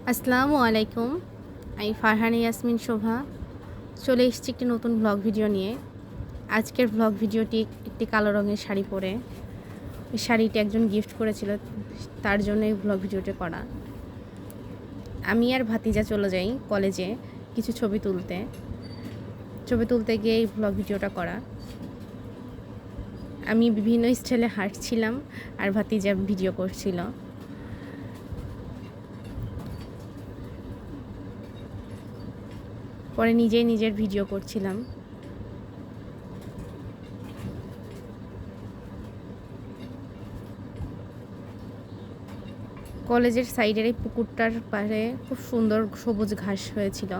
আসসালামু আলাইকুম। আমি ফারহানা ইয়াসমিন শোভা চলে এসেছি একটি নতুন ব্লগ ভিডিও নিয়ে। আজকের ব্লগ ভিডিওটি একটি কালো রঙের শাড়ি পরে, এই শাড়িটি একজন গিফট করেছিল, তার জন্য এই ব্লগ ভিডিওটি করা। আমি আর ভাতিজা চলে যাই কলেজে কিছু ছবি তুলতে গিয়ে এই ব্লগ ভিডিওটা করা। আমি বিভিন্ন স্টাইলে হাঁটছিলাম আর ভাতিজা ভিডিও করছিল। পরে নিজেই নিজের ভিডিও করছিলাম। কলেজের সাইডের এই পুকুরটার পাড়ে খুব সুন্দর সবুজ ঘাস হয়েছিল,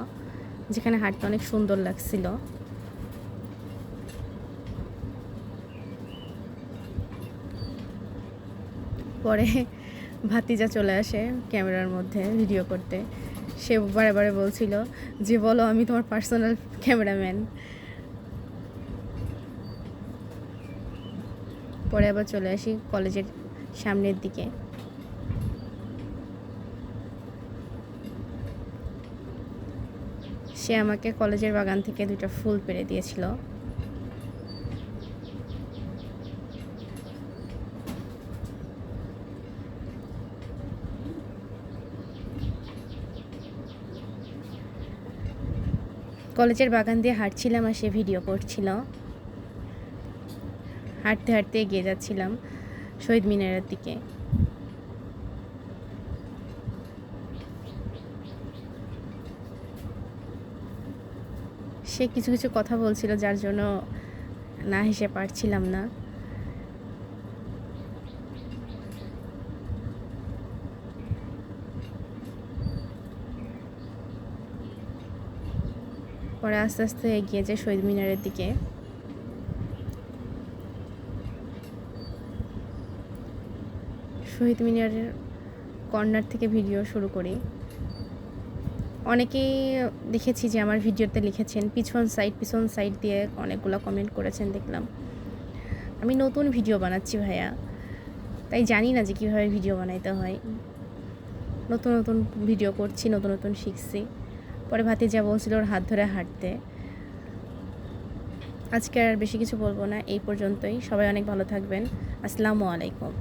যেখানে হাঁটতে অনেক সুন্দর লাগছিল। পরে ভাতিজা চলে আসে ক্যামেরার মধ্যে ভিডিও করতে। সে বারে বারে বলছিল যে, বলো আমি তোমার পার্সোনাল ক্যামেরাম্যান। পরে আবার চলে আসি কলেজের সামনের দিকে। সে আমাকে কলেজের বাগান থেকে 2টা ফুল পেড়ে দিয়েছিল। কলেজের বাগান দিয়ে হাঁটছিলাম আর সে ভিডিও করছিল। হাঁটতে হাঁটতে এগিয়ে যাচ্ছিলাম শহীদ মিনারের দিকে। সে কিছু কিছু কথা বলছিল, যার জন্য না হেসে পারছিলাম না। পরে আস্তে আস্তে এগিয়ে যায় শহীদ মিনারের দিকে। শহীদ মিনারের কর্নার থেকে ভিডিও শুরু করি। অনেকেই দেখেছি যে আমার ভিডিওতে লিখেছেন পিছন সাইড দিয়ে অনেকগুলো কমেন্ট করেছেন দেখলাম। আমি নতুন ভিডিও বানাচ্ছি ভাইয়া, তাই জানি না যে কীভাবে ভিডিও বানাইতে হয়। নতুন নতুন ভিডিও করছি, নতুন নতুন শিখছি। পরে ভাতিজা বলছিল ওর হাত ধরে হাঁটতে। আজকে আর বেশি কিছু বলবো না, এই পর্যন্তই। সবাই অনেক ভালো থাকবেন। আসসালামু আলাইকুম।